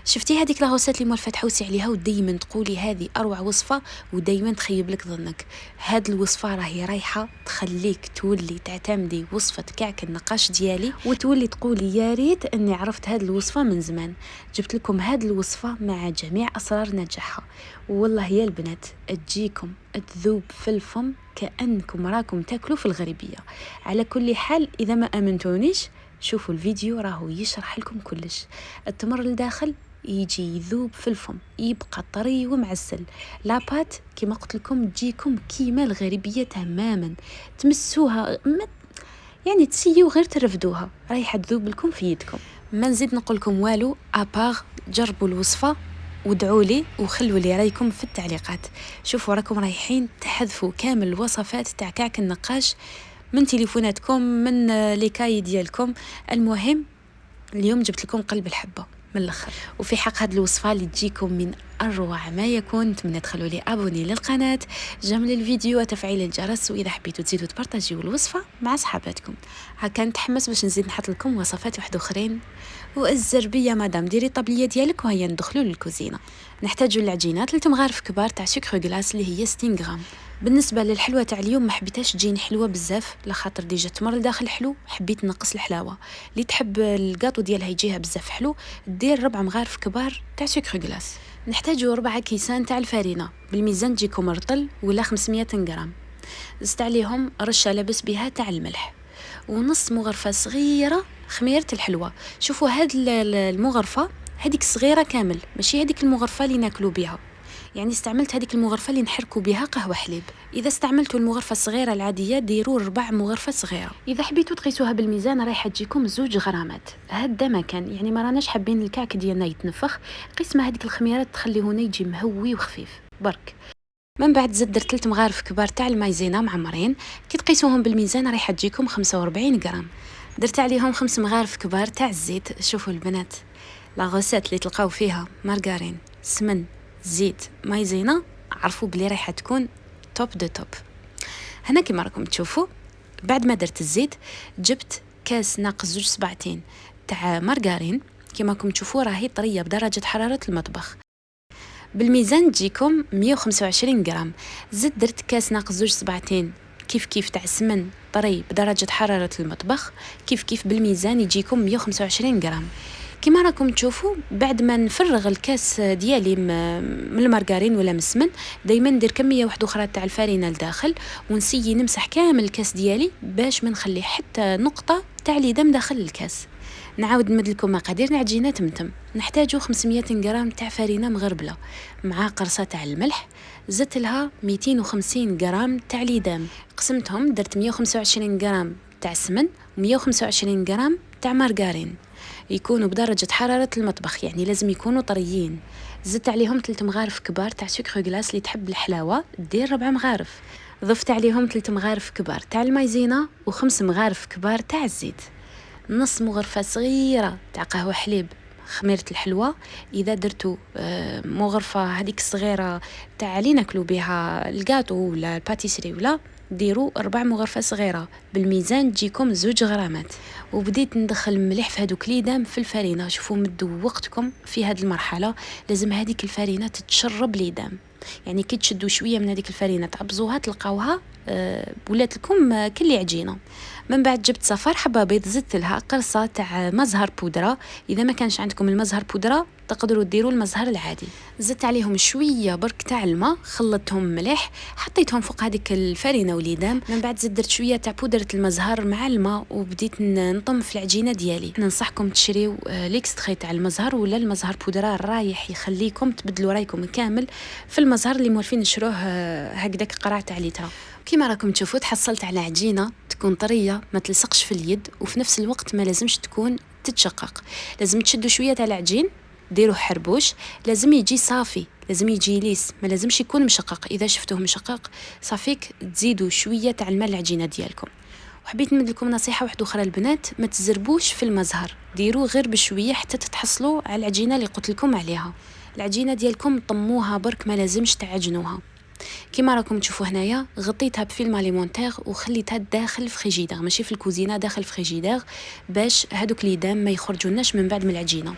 شفتي هذيك لاغوسات اللي مولفه تحوسي عليها ودايما تقولي هذه اروع وصفه ودايما تخيب لك ظنك؟ هاد الوصفه راهي رايحه تخليك تولي تعتمدي وصفه كعك النقاش ديالي وتولي تقولي يا ريت اني عرفت هاد الوصفه من زمان. جبت لكم هاد الوصفه مع جميع اسرار نجاحها، والله يا البنات تجيكم تذوب في الفم كأنكم راكم تاكلوا في الغريبيه. على كل حال اذا ما امنتونيش شوفوا الفيديو راهو يشرح لكم كلش. التمر الداخل يجي يذوب في الفم، يبقى طري ومعسل. لابات كما قلت لكم تجيكم كيما الغريبيه تماما، تمسوها يعني تسيو غير ترفدوها، رايحه تذوب لكم في يدكم. ما نزيد نقول لكم والو ابار جربوا الوصفه ودعوا لي وخلوا لي رايكم في التعليقات. شوفوا راكم رايحين تحذفوا كامل الوصفات تاع كعك النقاش من تليفوناتكم، من ليكاي ديالكم. المهم اليوم جبت لكم قلب الحبه من الاخر. وفي حق هذه الوصفه اللي تجيكم من اروع ما يكون، نتمنى تخلوا لي ابوني للقناه، جمل الفيديو وتفعيل الجرس، واذا حبيتوا تزيدوا تبارطاجيو الوصفه مع صحاباتكم. هكا نتحمس باش نزيد نحط لكم وصفات واحد اخرين. والزربيه مدام ديري طابليه ديالك وهيا ندخلوا للكوزينه. نحتاجوا العجينات 3 مغارف كبار تاع سكر غلاس اللي هي 60 غرام. بالنسبه للحلوه تاع اليوم ما حبيتهاش تجيني حلوه بزاف، لخاطر ديجا التمر الداخل حلو، حبيت نقص الحلاوه. اللي تحب الكاطو ديالها يجيها بزاف حلو دير 4 مغارف كبار تاع سكر غلاس. نحتاجوا 4 كيسان تاع الفارينه بالميزان تجيكم رطل ولا 500 غرام. زدت عليهم رشه لابس بها تاع الملح، ونص مغرفه صغيره خميره الحلوه. شوفوا هاد المغرفه هذيك صغيره كامل، ماشي هذيك المغرفه اللي ناكلوا بها، يعني استعملت هذيك المغرفه اللي نحركوا بها قهوه حليب. اذا استعملتوا المغرفه الصغيره العاديه ديروا 4 مغرفات صغيره. اذا حبيتوا تقيسوها بالميزان رايحه تجيكم 2 غرامات. هذا ما كان يعني ما راناش حابين الكعك ديالنا يتنفخ، قيس ما هذيك الخميرات تخليه هنا يجي مهوي وخفيف برك. من بعد زدت 3 مغارف كبار تاع المايزينا معمرين، كي تقيسوهم بالميزان رايحه تجيكم 45 غرام. درت عليهم 5 مغارف كبار تاع الزيت. شوفوا البنات لاغوسات اللي تلقاو فيها مارغرين، سمن، زيت، مايزينا، عرفوا بلي رايحه تكون توب دو توب. هنا كما راكم تشوفوا بعد ما درت الزيت جبت كاس ناقص 2 صباعتين تاع مارغرين، كما راكم تشوفوا راهي طريه بدرجه حراره المطبخ. بالميزان تجيكم 125 غرام. زدت درت كاس ناقص 2 صباعتين كيف تاع سمن طري بدرجه حراره المطبخ، كيف بالميزان يجيكم 125 غرام. كما راكم تشوفوا بعد ما نفرغ الكاس ديالي من المارغرين ولا من السمن، دائما ندير كميه واحده اخرى تاع الفارينه لداخل ونسيي نمسح كامل الكاس ديالي باش ما نخلي حتى نقطه تاع ليدم داخل الكاس. نعاود نمد لكم مقادير العجينه تمتم. نحتاجو 500 غرام تاع فرينه مغربله مع قرصه تاع الملح، زدت لها 250 غرام تاع ليدام، قسمتهم درت 125 غرام تاع سمن و125 غرام تاع مارغرين، يكونوا بدرجه حراره المطبخ يعني لازم يكونوا طريين. زدت عليهم 3 مغارف كبار تاع سكر غلاس، اللي تحب الحلاوه دير 4 مغارف. ضفت عليهم 3 مغارف كبار تاع المايزينا و5 مغارف كبار تاع الزيت، نص مغرفه صغيره تاع قهوه حليب خميره الحلوه. اذا درتوا مغرفه هذيك الصغيره تاع اللي ناكلوا بها الكاطو ولا الباتيسري ولا ديروا 4 مغرفات صغيره بالميزان تجيكم 2 غرامات. وبديت ندخل مليح في هذوك ليدام في الفرينه. شوفوا مدوا وقتكم في هذه المرحله، لازم هذيك الفرينه تتشرب ليدام، يعني كي تشدوا شويه من هذيك الفرينه تعبزوها تلقاوها ولات لكم كل عجينه. من بعد جبت صفار حبه بيض، زدت لها قرصه تاع مزهر بودره. اذا ما كانش عندكم المزهر بودره تقدروا ديروا المزهر العادي. زدت عليهم شويه برك تاع الماء، خلطتهم مليح، حطيتهم فوق هذيك الفرينه وليدام. من بعد زدت شويه تاع بودره المزهر مع الماء وبديت نطم في العجينه ديالي. ننصحكم تشريو ليكستري تاع المزهر ولا المزهر بودره، رايح يخليكم تبدلوا رايكم كامل في المزهر اللي مولفين نشروه هكذاك قرع تاع لتر. كيما راكم تشوفوا تحصلت على عجينه تكون طريه ما تلصقش في اليد، وفي نفس الوقت ما لازمش تكون تتشقق. لازم تشدوا شويه تاع العجين ديروا حربوش، لازم يجي صافي، لازم يجي ليس، ما لازمش يكون مشقق. اذا شفتوه مشقق صافيك تزيدوا شويه تاع الماء العجينه ديالكم. وحبيت نمد لكم نصيحه واحده اخرى البنات، ما تزربوش في المزهر، ديروه غير بشويه حتى تتحصلوا على العجينه اللي قلت لكم عليها. العجينه ديالكم طموها برك، ما لازمش تعجنوها. كما راكم تشوفوا هنايا غطيتها بفيلم اليمونتير وخليتها داخل في فريجيدير، ماشي في الكوزينه، داخل في فريجيدير باش هذوك ليدام ما يخرجوناش من بعد من العجينه.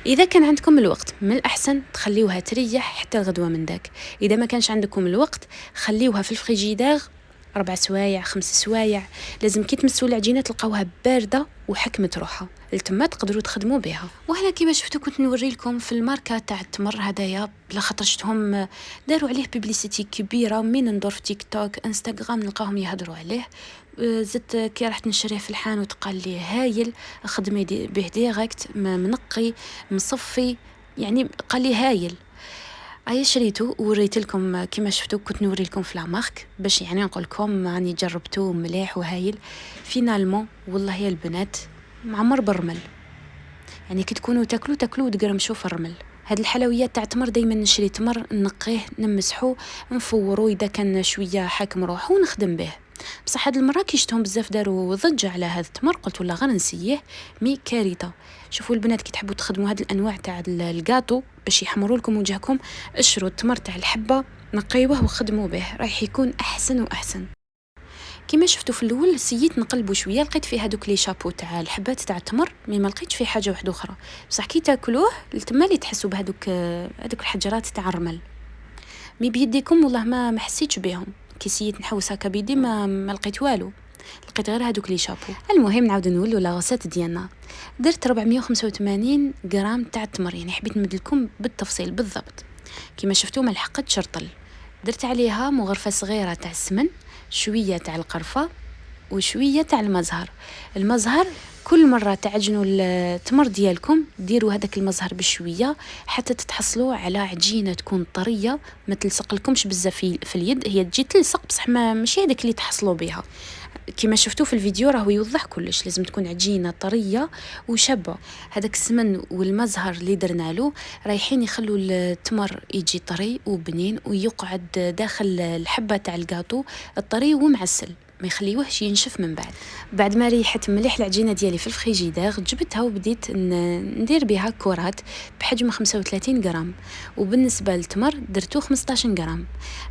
اذا كان عندكم الوقت من الاحسن تخليوها تريح حتى الغدوه من داك. اذا ما كانش عندكم الوقت خليوها في الفريجيدير 4 سوايع 5 سوايع. لازم كي تمسوا العجينه تلقاوها بارده وحكمت روحها لتما تقدروا تخدموا بها. وهنا كيما شفتوا كنت نوري لكم في الماركه تاع التمر هدايا بلا خاطر شفتهم داروا عليه بوبليسيتي كبيره، من ندور في تيك توك انستغرام نلقاهم يهضروا عليه. زدت كي رحت نشريه في الحانوت قال لي هايل، خدمي به ديريكت منقي مصفي، يعني قال لي هايل. اي شريته ووريت لكم كيما شفتوا كنت نوري لكم في لا مارك باش يعني نقول لكم راني جربته مليح وهايل. فينالمون والله يا البنات معمر بالرمل، يعني كي تكونوا تاكلوا وتقرمشوا في الرمل. هاد الحلويات تاع تمر دائما نشري تمر نقيه نمسحو نفورو اذا كان شويه حاكم روحو ونخدم به. بصح هاد المره كي شفتهم بزاف داروا ضجه على هذا التمر قلت والله غير نسيه مي كارثه. شوفوا البنات كي تحبوا تخدموا هاد الانواع تاع الكاطو باش يحمروا لكم وجهكم، اشروا التمر تاع الحبه نقيوه وخدموا به راح يكون احسن واحسن. كما شفتوا في الاول سيت نقلبوا شويه لقيت فيه هذوك لي شابو تاع الحبات تاع التمر مي ما لقيتش فيه حاجه واحده اخرى. بصح كي تاكلوه تما اللي تحسوا بهذوك الحجرات تاع الرمل. مي بيديكم والله ما حسيتش بهم. كي سيت نحوس هكا بيدي ما لقيت والو، لقيت غير هذوك لي شابو. المهم نعاود نولوا لا غوسيت ديالنا. درت 485 غرام تاع التمر، يعني حبيت نمد لكم بالتفصيل بالضبط. كما شفتوا ما لحقتش رطل. درت عليها مغرفه صغيره تاع السمن، شويه تاع القرفه وشويه تاع المزهر. كل مره تعجنوا التمر ديالكم ديروا هذاك المزهر بشويه حتى تتحصلوا على عجينه تكون طريه ما تلصق لكمش بزاف في اليد. هي تجي تلصق بصح ماشي هذاك اللي تحصلوا بها. كما شفتوا في الفيديو راهو يوضح كلش، لازم تكون عجينه طريه وشابه. هذاك السمن والمزهر اللي درنا له رايحين يخلوا التمر يجي طري وبنين ويقعد داخل الحبه تاع الكاطو الطري ومعسل، ما يخليوهش ينشف. من بعد ما ريحت مليح العجينه ديالي في الفريجيدير جبتها وبديت ندير بها كرات بحجم 35 غرام. وبالنسبه للتمر درتو 15 غرام.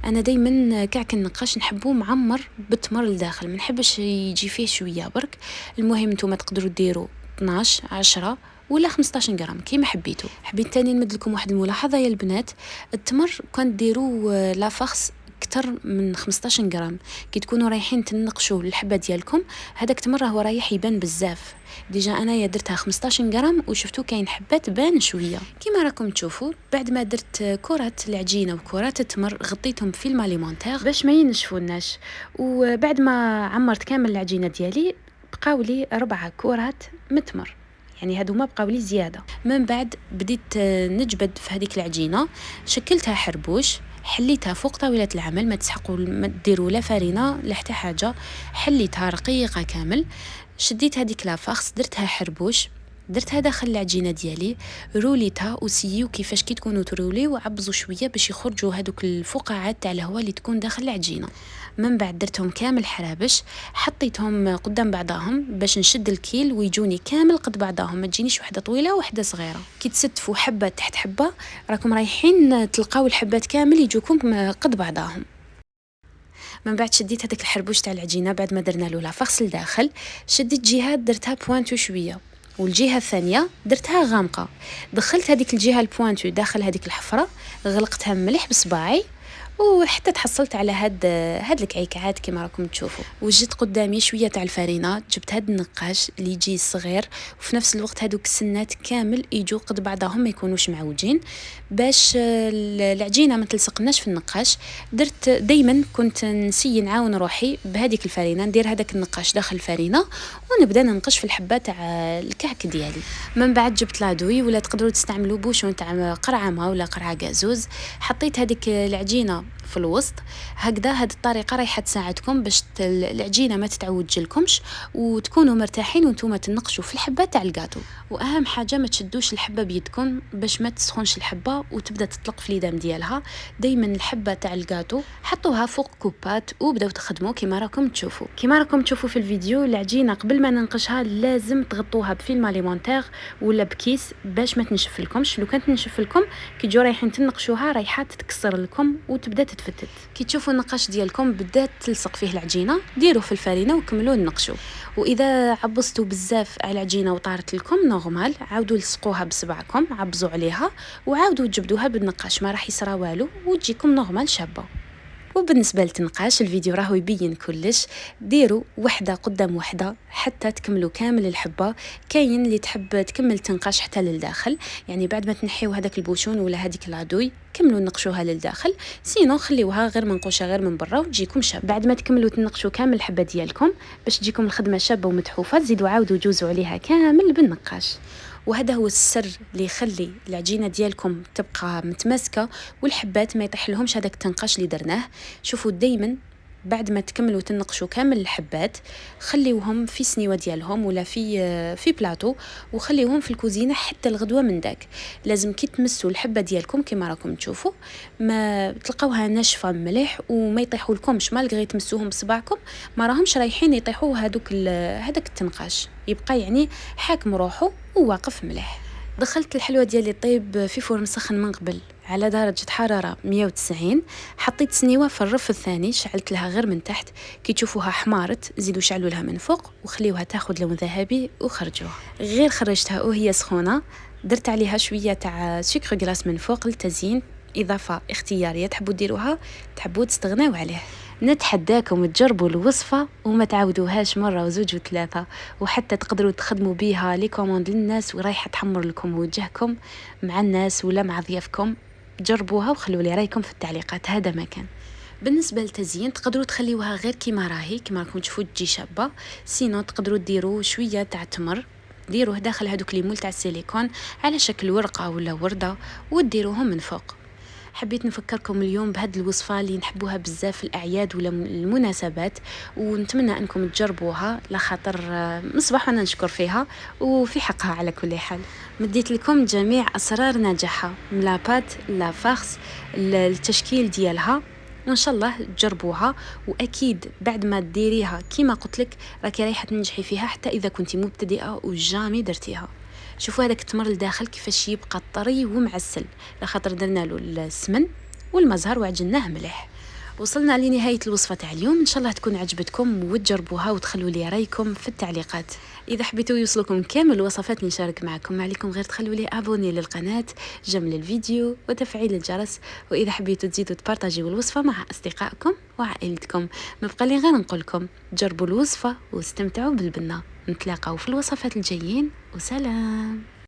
انا دائما كعك النقاش نحبو معمر بالتمر لداخل، ما نحبش يجي فيه شويه برك. المهم نتوما تقدروا ديروا 12 10 ولا 15 غرام كيما حبيتو. حبيت تاني نمد لكم واحد الملاحظه يا البنات، التمر كان ديروا لافخس اكثر من 15 غرام. كي تكونوا رايحين تنقشوا الحبه ديالكم هذاك التمر هو رايح يبان بزاف. ديجا انايا درتها 15 غرام وشفتوا كاين حبات بان شويه كيما راكم تشوفوا. بعد ما درت كرات العجينه وكرات التمر غطيتهم في الماليمونتير باش ما ينشفوناش. وبعد ما عمرت كامل العجينه ديالي بقاو لي 4 كرات متمر، يعني هادو ما بقاو لي زياده. من بعد بديت نجبد في هذيك العجينه، شكلتها حربوش، حليتها فوق طاولة العمل، ما تسحقوا ما ديروا لا فرينة لا حتى حاجة، حليتها رقيقة كامل. شديت هذيك لافاخس درتها حربوش، درتها داخل العجينه ديالي، روليتها وسيو كيفاش كي تكونوا تروليو وعبزوا شويه باش يخرجوا هذوك الفقاعات تاع الهواء اللي تكون داخل العجينه. من بعد درتهم كامل حرابش، حطيتهم قدام بعضهم باش نشد الكيل ويجوني كامل قد بعضهم، ما تجينيش وحده طويله وحده صغيره. كي تستفوا حبه تحت حبه راكم رايحين تلقاو الحبات كامل يجوكم قد بعضهم. من بعد شديت هذاك الحربوش تاع العجينه بعد ما درنا له لافاخس لداخل، شديت جهات درتها بوانتو شويه والجهه الثانيه درتها غامقه. دخلت هذيك الجهه البوانتو داخل هذيك الحفره، غلقتها مليح بصباعي وحتى تحصلت على هاد الكعيكعات كما راكم تشوفوا. وجدت قدامي شويه تاع الفرينه، جبت هاد النقاش اللي يجي صغير وفي نفس الوقت هادوك السنات كامل يجوا قد بعضهم ما يكونوش معوجين باش العجينه ما تلصقناش في النقاش. درت دائما كنت نسي نعاون روحي بهذيك الفرينه، ندير هذاك النقاش داخل الفرينه ونبدا ننقش في الحبه تاع الكعك ديالي. من بعد جبت لادوي ولا تقدروا تستعملوا بوشون تاع قرعه ولا قرعه غازوز، حطيت هذيك العجينه في الوسط هكذا. هذه الطريقه رايحه تساعدكم باش العجينه ما تتعوج لكمش وتكونوا مرتاحين وانتم تنقشوا في الحبه تاع الكاطو. واهم حاجه ما تشدوش الحبه بيدكم باش ما تسخنش الحبه وتبدا تطلق في اليدام ديالها. دائما الحبه تاع الكاطو حطوها فوق كوبات وبداو تخدموا كما راكم تشوفوا في الفيديو. العجينه قبل ما ننقشها لازم تغطوها بفيلم اليمونتير ولا بكيس باش ما تنشف لكمش. لو كانت تنشف لكم كي تجوا رايحين تنقشوها رايحه تتكسر لكم وتبدا تفتت. كي تشوفوا النقاش ديالكم بدات تلصق فيه العجينه ديروه في الفرينه وكملوا نقشوا. واذا عبصتوا بزاف على العجينه وطارت لكم نورمال عاودوا لصقوها بصبعكم، عبزوا عليها وعاودوا تجبدوها بالنقاش، ما راح يصرى والو وتجيكم نورمال شابه. وبالنسبه للتنقاش الفيديو راهو يبين كلش، ديروا وحده قدام وحده حتى تكملوا كامل الحبه. كاين اللي تحب تكمل تنقاش حتى للداخل، يعني بعد ما تنحيو هذاك البوشون ولا هذيك العدوي كملوا نقشوها للداخل، سينو خليوها غير منقوشه غير من برا وتجيكم شابه. بعد ما تكملوا تنقشوا كامل الحبه ديالكم باش تجيكم الخدمه شابه ومتحوفه، تزيدوا عاودوا جوزوا عليها كامل بالنقاش. وهذا هو السر اللي يخلي العجينه ديالكم تبقى متماسكه والحبات ما يطيح لهمش هذاك التنقاش اللي درناه. شوفوا دائما بعد ما تكملوا تنقشوا كامل الحبات خليوهم في سنيوه ديالهم ولا في بلاطو وخليوهم في الكوزينه حتى الغدوه من داك. لازم كي تمسوا الحبه ديالكم كما راكم تشوفوا ما تلقاوها ناشفه مليح وما يطيحوا لكمش، مالغري تمسوهم بصبعكم ما راهمش رايحين يطيحوا هذاك التنقاش، يبقى يعني حاكم روحه وواقف مليح. دخلت الحلوه ديالي طيب في فرن مسخن من قبل على درجة حرارة 190. حطيت سنيوة في الرف الثاني، شعلت لها غير من تحت، كي تشوفوها حمارت زيدوا شعلوا لها من فوق وخليوها تاخد لون ذهبي وخرجوها. غير خرجتها وهي سخونة، درت عليها شوية تاع سكر غلاس من فوق للتزيين، إضافة اختيارية تحبوا ديروها تحبوا تستغناو عليه. نتحداكم تجربوا الوصفة وما تعودوهاش مرة وزوج وثلاثة، وحتى تقدروا تخدموا بيها لي كوموند للناس ورايحة تحمر لكم وجهكم مع الناس ولا مع ضيافكم. جربوها وخلوا لي رايكم في التعليقات. هذا مكان. بالنسبه للتزيين تقدروا تخليوها غير كيما راهي كيما راكم تشوفوا تجي شابه، سينو تقدروا ديروا شويه تاع تمر ديروه داخل هذوك لي مول تاع السيليكون على شكل ورقه ولا ورده وديروهم من فوق. حبيت نفكركم اليوم بهذه الوصفه اللي نحبوها بزاف في الاعياد ولا المناسبات، ونتمنى انكم تجربوها لخاطر مصباح وانا نشكر فيها وفي حقها. على كل حال مديت لكم جميع اسرار نجاحها من لابات لا فارس التشكيل ديالها، وان شاء الله تجربوها. واكيد بعد ما ديريها كيما قلت لك راكي رايحه تنجحي فيها حتى اذا كنتي مبتدئه وجامي درتيها. شوفوا هذاك التمر لداخل كيفاش يبقى طري ومعسل لخاطر درنا له السمن والمزهر وعجناه مليح. وصلنا لنهايه الوصفه تاع اليوم، ان شاء الله تكون عجبتكم وتجربوها وتخلوا لي رايكم في التعليقات. اذا حبيتوا يوصلكم كامل الوصفات اللي نشارك معكم ما عليكم غير تخلوا لي ابوني للقناه، جمل الفيديو وتفعيل الجرس. واذا حبيتوا تزيدوا تبارطاجيو الوصفه مع اصدقائكم وعائلتكم ما بقى لي غير نقول لكم جربوا الوصفه واستمتعوا بالبنه. نتلاقاو في الوصفات الجايين وسلام.